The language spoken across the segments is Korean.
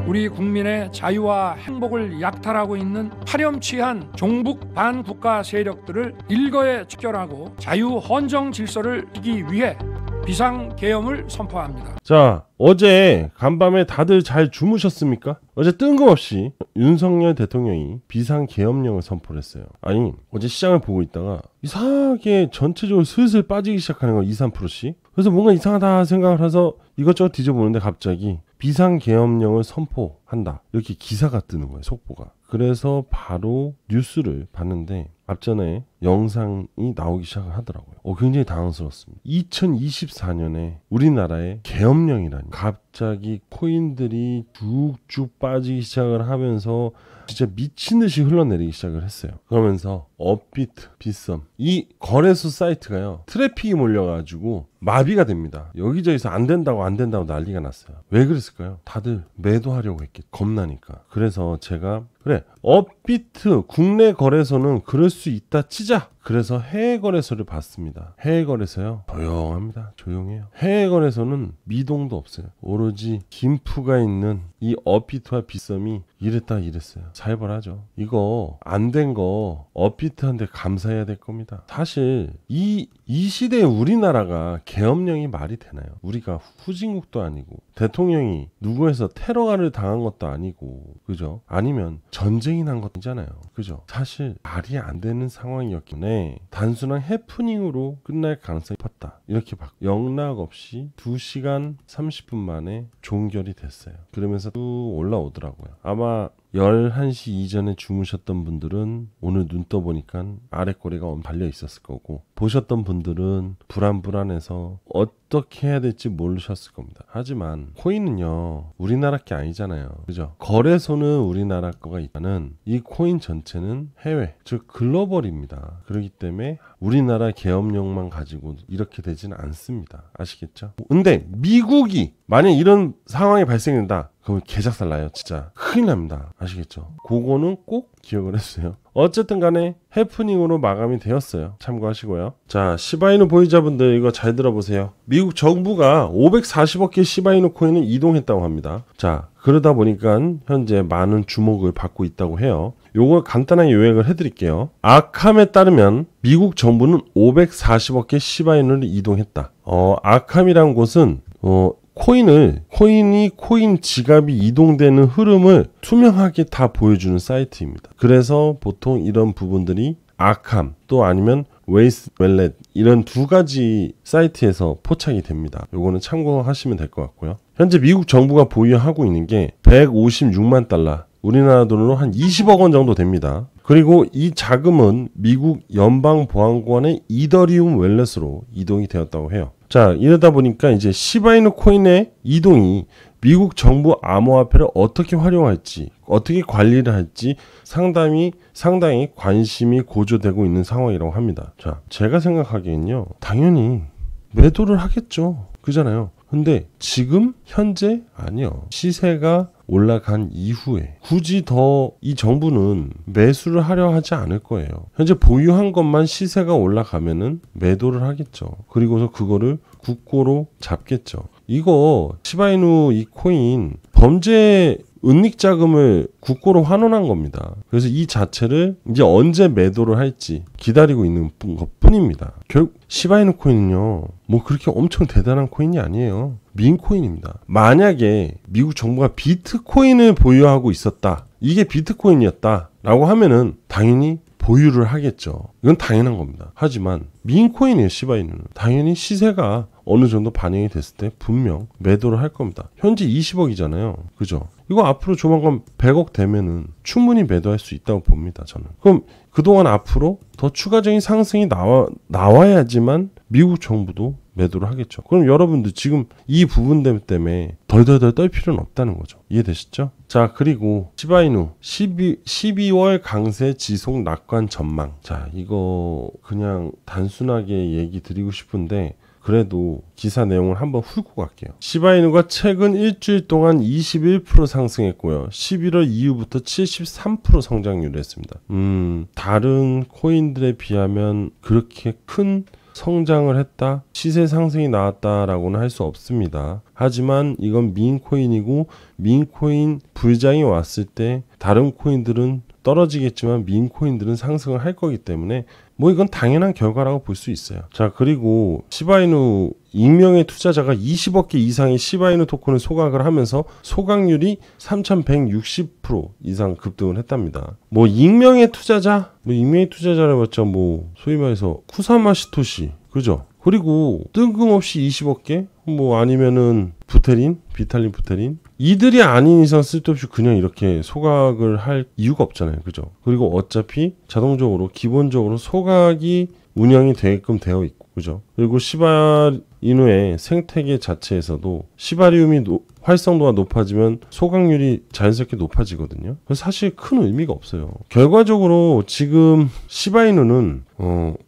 우리 국민의 자유와 행복을 약탈하고 있는 파렴치한 종북 반국가 세력들을 일거에 척결하고 자유 헌정 질서를 지키기 위해 비상계엄을 선포합니다. 자, 어제 간밤에 다들 잘 주무셨습니까? 어제 뜬금없이 윤석열 대통령이 비상계엄령을 선포를 했어요. 아니, 어제 시장을 보고 있다가 이상하게 전체적으로 슬슬 빠지기 시작하는 거야, 2~3%씩. 그래서 뭔가 이상하다 생각을 해서 이것저것 뒤져보는데 갑자기 비상계엄령을 선포한다, 이렇게 기사가 뜨는 거예요, 속보가. 그래서 바로 뉴스를 봤는데 앞전에 영상이 나오기 시작을 하더라고요. 굉장히 당황스럽습니다. 2024년에 우리나라에 계엄령이라니, 갑자기 코인들이 쭉쭉 빠지기 시작을 하면서 진짜 미친듯이 흘러내리기 시작을 했어요. 그러면서 업비트, 빗썸, 이 거래소 사이트가요, 트래픽이 몰려가지고 마비가 됩니다. 여기저기서 안 된다고 난리가 났어요. 왜 그랬을까요? 다들 매도하려고 했겠죠. 겁나니까. 그래서 제가 그래, 업비트 국내 거래소는 그럴 수 있다 치자. 그래서 해외 거래소를 봤습니다. 해외 거래소요, 조용합니다. 조용해요. 해외 거래소는 미동도 없어요. 오로지 김프가 있는 이 업비트와 빗썸이 이랬다 이랬어요. 살벌하죠. 이거 안 된 거 업비트한테 감사해야 될 겁니다. 사실 이 시대에 우리나라가 계엄령이 말이 되나요? 우리가 후진국도 아니고 대통령이 누구에서 테러를 당한 것도 아니고, 그죠? 아니면 전쟁이 난 것이잖아요, 그죠? 사실 말이 안 되는 상황이었기 때문에 단순한 해프닝으로 끝날 가능성이 높았다, 이렇게 영락 없이 2시간 30분 만에 종결이 됐어요. 그러면서 쭉 올라오더라고요. 아마 11시 이전에 주무셨던 분들은 오늘 눈 떠보니까 아랫꼬리가 발려 있었을 거고, 보셨던 분들은 불안해서 어떻게 해야 될지 모르셨을 겁니다. 하지만 코인은요, 우리나라 게 아니잖아요, 그죠? 거래소는 우리나라 거가 있다는 이 코인 전체는 해외, 즉 글로벌입니다. 그렇기 때문에 우리나라 계엄령만 가지고 이렇게 되지는 않습니다. 아시겠죠? 근데 미국이 만약 이런 상황이 발생된다, 그럼 개작살 나요. 진짜 큰일 납니다. 아시겠죠? 그거는 꼭 기억을 했어요. 어쨌든 간에 해프닝으로 마감이 되었어요. 참고하시고요. 자, 시바이누 보유자분들 이거 잘 들어보세요. 미국 정부가 540억 개 시바이누 코인을 이동했다고 합니다. 자, 그러다 보니까 현재 많은 주목을 받고 있다고 해요. 요걸 간단하게 요약을 해드릴게요. 아캄에 따르면 미국 정부는 540억 개 시바이누를 이동했다. 아캄이라는 곳은 코인 지갑이 이동되는 흐름을 투명하게 다 보여주는 사이트입니다. 그래서 보통 이런 부분들이 아캄 또 아니면 웨이스 웰렛, 이런 두 가지 사이트에서 포착이 됩니다. 요거는 참고하시면 될 것 같고요. 현재 미국 정부가 보유하고 있는 게 156만 달러, 우리나라 돈으로 한 20억 원 정도 됩니다. 그리고 이 자금은 미국 연방보안관의 이더리움 웰렛으로 이동이 되었다고 해요. 자, 이러다 보니까 이제 시바이누 코인의 이동이 미국 정부 암호화폐를 어떻게 활용할지, 어떻게 관리를 할지 상당히 관심이 고조되고 있는 상황이라고 합니다. 자, 제가 생각하기엔요, 당연히 매도를 하겠죠. 그잖아요. 근데 지금 현재 아니요. 시세가 올라간 이후에 굳이 더 이 정부는 매수를 하려 하지 않을 거예요. 현재 보유한 것만 시세가 올라가면은 매도를 하겠죠. 그리고서 그거를 국고로 잡겠죠. 이거 시바이누 이 코인 범죄 은닉 자금을 국고로 환원한 겁니다. 그래서 이 자체를 이제 언제 매도를 할지 기다리고 있는 것 뿐입니다. 결국 시바이누 코인은요, 뭐 그렇게 엄청 대단한 코인이 아니에요. 민코인입니다. 만약에 미국 정부가 비트코인을 보유하고 있었다, 이게 비트코인이었다 라고 하면은 당연히 보유를 하겠죠. 이건 당연한 겁니다. 하지만 민코인이에요. 시바이누는 당연히 시세가 어느 정도 반영이 됐을 때 분명 매도를 할 겁니다. 현재 20억이잖아요. 그죠? 이거 앞으로 조만간 100억 되면은 충분히 매도할 수 있다고 봅니다. 저는. 그럼 그동안 앞으로 더 추가적인 상승이 나와야지만 미국 정부도 매도를 하겠죠. 그럼 여러분들 지금 이 부분 때문에 덜덜덜 떨 필요는 없다는 거죠. 이해되시죠? 자, 그리고 시바이누 12월 강세 지속 낙관 전망. 자, 이거 그냥 단순하게 얘기 드리고 싶은데 그래도 기사 내용을 한번 훑고 갈게요. 시바이누가 최근 일주일 동안 21% 상승했고요. 11월 이후부터 73% 성장률을 했습니다. 다른 코인들에 비하면 그렇게 큰 성장을 했다, 시세 상승이 나왔다라고는 할 수 없습니다. 하지만 이건 민코인이고 민코인 불장이 왔을 때 다른 코인들은 떨어지겠지만 민코인들은 상승을 할 거기 때문에 뭐 이건 당연한 결과라고 볼 수 있어요. 자, 그리고 시바이누 익명의 투자자가 20억 개 이상의 시바이누 토큰을 소각을 하면서 소각률이 3160% 이상 급등을 했답니다. 뭐 익명의 투자자? 뭐 익명의 투자자라 봤자 뭐 소위 말해서 쿠사마 시토시, 그죠? 그리고 뜬금없이 20억 개? 뭐 아니면은 부테린, 비탈린 부테린, 이들이 아닌 이상 쓸데없이 그냥 이렇게 소각을 할 이유가 없잖아요, 그죠? 그리고 어차피 자동적으로 기본적으로 소각이 운영이 되게끔 되어 있고, 그죠? 그리고 시바이누의 생태계 자체에서도 시바리움이 활성도가 높아지면 소각률이 자연스럽게 높아지거든요. 그래서 사실 큰 의미가 없어요. 결과적으로 지금 시바이누는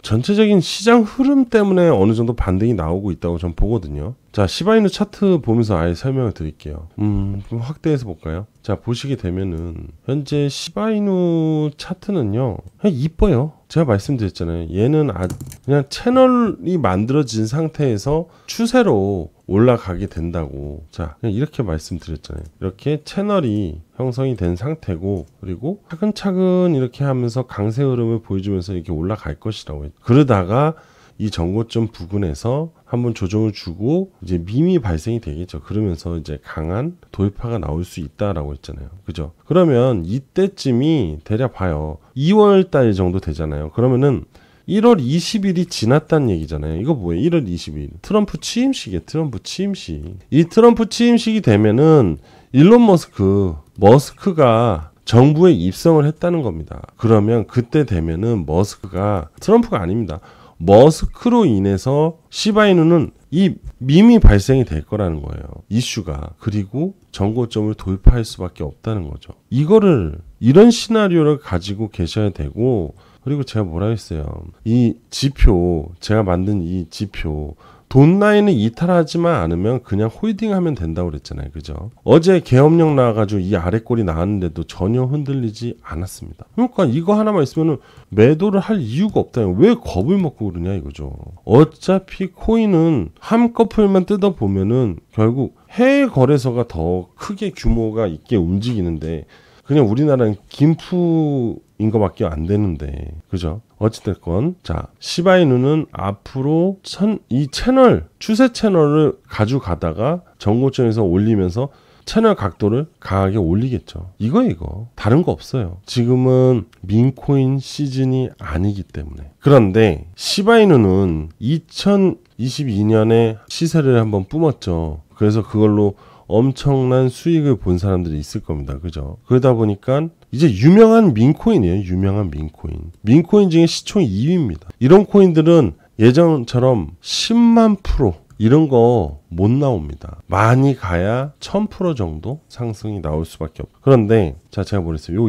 전체적인 시장 흐름 때문에 어느 정도 반등이 나오고 있다고 저는 보거든요. 자, 시바이누 차트 보면서 아예 설명을 드릴게요. 좀 확대해서 볼까요? 자, 보시게 되면은 현재 시바이누 차트는요, 그냥 이뻐요. 제가 말씀드렸잖아요. 얘는 그냥 채널이 만들어진 상태에서 추세로 올라가게 된다고. 자, 그냥 이렇게 말씀드렸잖아요. 이렇게 채널이 형성이 된 상태고, 그리고 차근차근 이렇게 하면서 강세 흐름을 보여주면서 이렇게 올라갈 것이라고 했죠. 그러다가 이 전고점 부근에서 한번 조정을 주고 이제 밈이 발생이 되겠죠. 그러면서 이제 강한 돌파가 나올 수 있다라고 했잖아요. 그죠? 그러면 이때쯤이 대략 봐요. 2월 달 정도 되잖아요. 그러면은 1월 20일이 지났다는 얘기잖아요. 이거 뭐예요? 1월 20일. 트럼프 취임식이에요. 트럼프 취임식. 이 트럼프 취임식이 되면은 일론 머스크가 정부에 입성을 했다는 겁니다. 그러면 그때 되면은 머스크가, 트럼프가 아닙니다, 머스크로 인해서 시바이누는 이 밈이 발생이 될 거라는 거예요. 이슈가. 그리고 전고점을 돌파할 수밖에 없다는 거죠. 이런 시나리오를 가지고 계셔야 되고, 그리고 제가 뭐라 했어요. 이 지표, 제가 만든 이 지표, 돈 라인을 이탈하지만 않으면 그냥 홀딩하면 된다고 그랬잖아요. 그죠? 어제 계엄령 나와가지고 이 아래 꼴이 나왔는데도 전혀 흔들리지 않았습니다. 그러니까 이거 하나만 있으면 매도를 할 이유가 없다요. 왜 겁을 먹고 그러냐 이거죠. 어차피 코인은 한꺼풀만 뜯어보면은 결국 해외 거래소가 더 크게 규모가 있게 움직이는데, 그냥 우리나라는 김프인 거밖에 안 되는데, 그죠? 어찌됐건, 자, 시바이누는 앞으로 이 추세 채널을 가져가다가 전고점에서 올리면서 채널 각도를 강하게 올리겠죠. 이거. 다른 거 없어요. 지금은 민코인 시즌이 아니기 때문에. 그런데 시바이누는 2022년에 시세를 한번 뿜었죠. 그래서 그걸로 엄청난 수익을 본 사람들이 있을 겁니다. 그죠? 그러다 보니까 이제 유명한 민코인이에요. 유명한 민코인. 민코인 중에 시총 2위입니다. 이런 코인들은 예전처럼 10만 프로 이런 거 못 나옵니다. 많이 가야 1000% 정도 상승이 나올 수밖에 없어요. 그런데 자, 제가 뭐랬어요? 요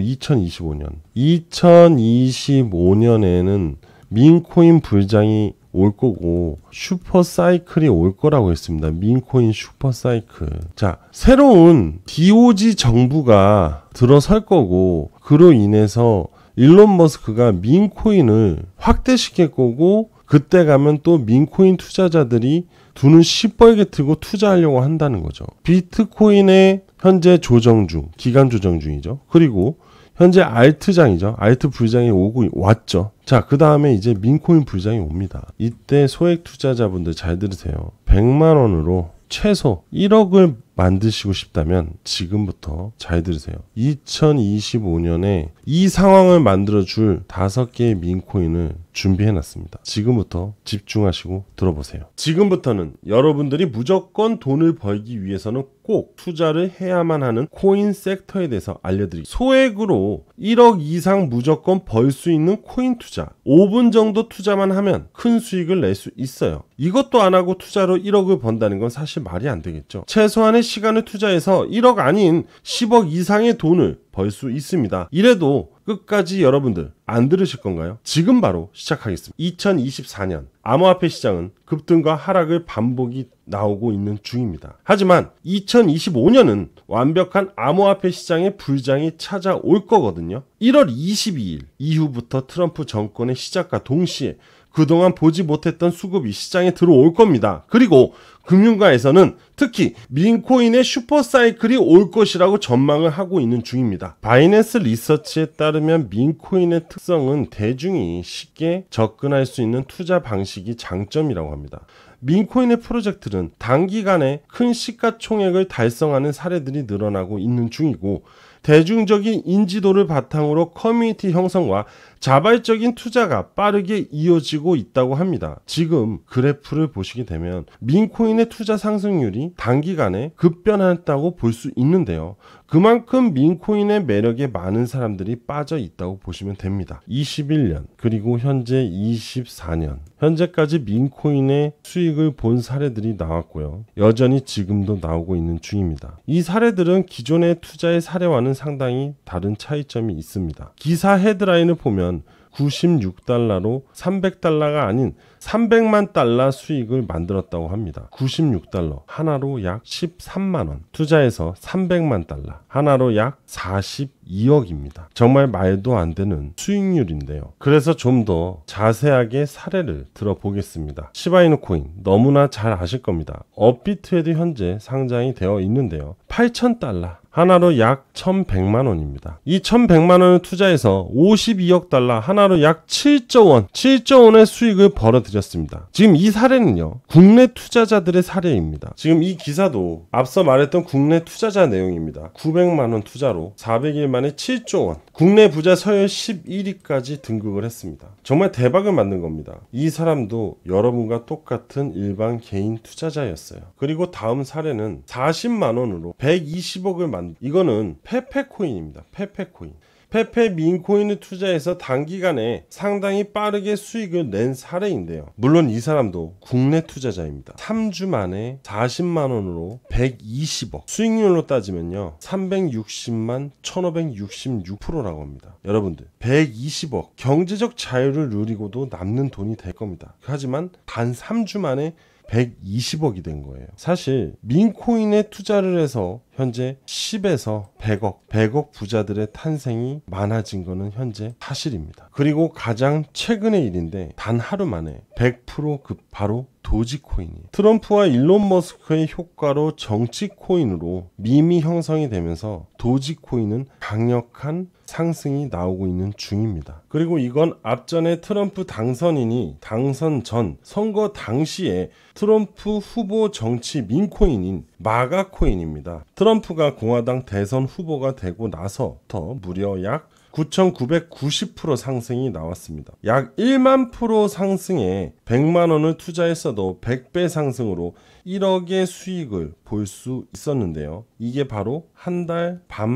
2025년에는 민코인 불장이 올 거고 슈퍼 사이클이 올 거라고 했습니다. 민코인 슈퍼 사이클. 자, 새로운 DOG 정부가 들어설 거고, 그로 인해서 일론 머스크가 민코인을 확대시킬 거고, 그때 가면 또 민코인 투자자들이 두 눈 시뻘게 뜨고 투자하려고 한다는 거죠. 비트코인의 현재 조정 중, 기간 조정 중이죠. 그리고 현재 알트장이죠. 알트 불장이 왔죠. 자, 그 다음에 이제 민코인 불장이 옵니다. 이때 소액 투자자분들 잘 들으세요. 100만 원으로 최소 1억을 만드시고 싶다면 지금부터 잘 들으세요. 2025년에 이 상황을 만들어줄 5개의 민코인을 준비해놨습니다. 지금부터 집중하시고 들어보세요. 지금부터는 여러분들이 무조건 돈을 벌기 위해서는 꼭 투자를 해야만 하는 코인 섹터에 대해서 알려드리겠습니다. 소액으로 1억 이상 무조건 벌 수 있는 코인 투자. 5분 정도 투자만 하면 큰 수익을 낼 수 있어요. 이것도 안 하고 투자로 1억을 번다는 건 사실 말이 안 되겠죠. 최소한의 시간을 투자해서 1억 아닌 10억 이상의 돈을 벌 수 있습니다. 이래도 끝까지 여러분들 안 들으실 건가요? 지금 바로 시작하겠습니다. 2024년 암호화폐 시장은 급등과 하락을 반복이 나오고 있는 중입니다. 하지만 2025년은 완벽한 암호화폐 시장의 불장이 찾아올 거거든요. 1월 22일 이후부터 트럼프 정권의 시작과 동시에 그동안 보지 못했던 수급이 시장에 들어올 겁니다. 그리고 금융가에서는 특히 민코인의 슈퍼사이클이 올 것이라고 전망을 하고 있는 중입니다. 바이낸스 리서치에 따르면 민코인의 특성은 대중이 쉽게 접근할 수 있는 투자 방식이 장점이라고 합니다. 민코인의 프로젝트는 단기간에 큰 시가총액을 달성하는 사례들이 늘어나고 있는 중이고, 대중적인 인지도를 바탕으로 커뮤니티 형성과 자발적인 투자가 빠르게 이어지고 있다고 합니다. 지금 그래프를 보시게 되면 민코인의 투자 상승률이 단기간에 급변했다고 볼 수 있는데요. 그만큼 민코인의 매력에 많은 사람들이 빠져 있다고 보시면 됩니다. 21년 그리고 현재 24년 현재까지 민코인의 수익을 본 사례들이 나왔고요. 여전히 지금도 나오고 있는 중입니다. 이 사례들은 기존의 투자의 사례와는 상당히 다른 차이점이 있습니다. 기사 헤드라인을 보면 96달러로 300달러가 아닌 300만 달러 수익을 만들었다고 합니다. 96달러 하나로 약 13만원, 투자해서 300만 달러 하나로 약 42억입니다. 정말 말도 안 되는 수익률인데요. 그래서 좀 더 자세하게 사례를 들어보겠습니다. 시바이누 코인 너무나 잘 아실 겁니다. 업비트에도 현재 상장이 되어 있는데요. 8,000달러 하나로 약 1,100만원입니다. 이 1,100만원을 투자해서 52억 달러 하나로 약 7조 원, 7조 원의 수익을 벌어들였습니다. 지금 이 사례는요, 국내 투자자들의 사례입니다. 지금 이 기사도 앞서 말했던 국내 투자자 내용입니다. 900만원 투자로 400일 만에 7조 원, 국내 부자 서열 11위까지 등극을 했습니다. 정말 대박을 만든 겁니다. 이 사람도 여러분과 똑같은 일반 개인 투자자였어요. 그리고 다음 사례는 40만원으로 120억을 이거는 페페코인입니다. 페페코인. 페페 민코인을 투자해서 단기간에 상당히 빠르게 수익을 낸 사례인데요. 물론 이 사람도 국내 투자자입니다. 3주 만에 40만원으로 120억. 수익률로 따지면요, 360만 1566%라고 합니다. 여러분들 120억 경제적 자유를 누리고도 남는 돈이 될 겁니다. 하지만 단 3주 만에 120억이 된 거예요. 사실 민코인에 투자를 해서 현재 10에서 100억 부자들의 탄생이 많아진 거는 현재 사실입니다. 그리고 가장 최근의 일인데 단 하루 만에 100% 바로 도지코인이에요. 트럼프와 일론 머스크의 효과로 정치코인으로 밈이 형성이 되면서 도지코인은 강력한 상승이 나오고 있는 중입니다. 그리고 이건 앞전에 트럼프 당선인이 당선 전 선거 당시에 트럼프 후보 정치 민코인인 마가코인입니다. 트럼프가 공화당 대선 후보가 되고 나서부터 무려 약 9,990% 상승이 나왔습니다. 약 1만 프로 상승에 100만 원을 투자했어도 100배 상승으로 1억의 수익을 볼 수 있었는데요. 이게 바로 한 달 반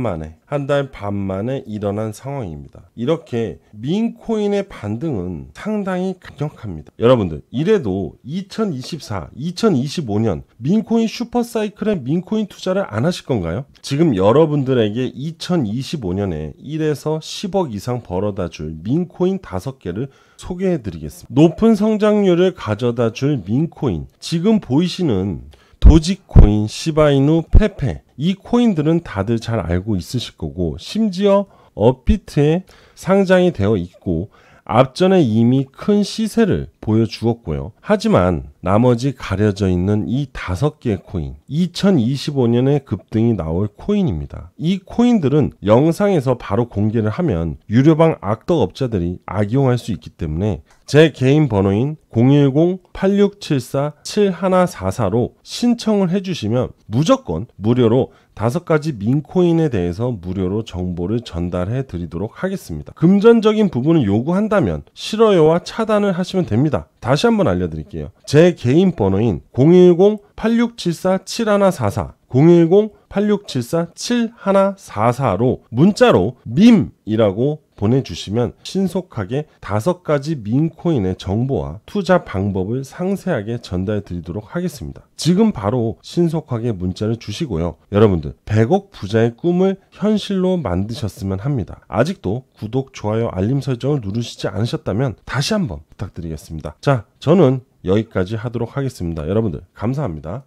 만에 일어난 상황입니다. 이렇게 민코인의 반등은 상당히 강력합니다. 여러분들, 이래도 2024, 2025년 민코인 슈퍼사이클에 민코인 투자를 안 하실 건가요? 지금 여러분들에게 2025년에 1에서 10억 이상 벌어다 줄 민코인 5개를 소개해드리겠습니다. 높은 성장률을 가져다 줄 민코인, 지금 보이시는 도지코인, 시바이누, 페페, 이 코인들은 다들 잘 알고 있으실 거고, 심지어 업비트에 상장이 되어 있고 앞전에 이미 큰 시세를 보여주었고요. 하지만 나머지 가려져 있는 이 5개의 코인, 2025년에 급등이 나올 코인입니다. 이 코인들은 영상에서 바로 공개를 하면 유료방 악덕업자들이 악용할 수 있기 때문에 제 개인 번호인 010-8674-7144로 신청을 해주시면 무조건 무료로 5가지 민코인에 대해서 무료로 정보를 전달해 드리도록 하겠습니다. 금전적인 부분을 요구한다면 싫어요와 차단을 하시면 됩니다. 다시 한번 알려드릴게요. 제 개인 번호인 010-8674-7144 010-8674-7144로 문자로 밈이라고 보내주시면 신속하게 5가지 민코인의 정보와 투자 방법을 상세하게 전달해 드리도록 하겠습니다. 지금 바로 신속하게 문자를 주시고요. 여러분들 100억 부자의 꿈을 현실로 만드셨으면 합니다. 아직도 구독, 좋아요, 알림 설정을 누르시지 않으셨다면 다시 한번 부탁드리겠습니다. 자, 저는 여기까지 하도록 하겠습니다. 여러분들 감사합니다.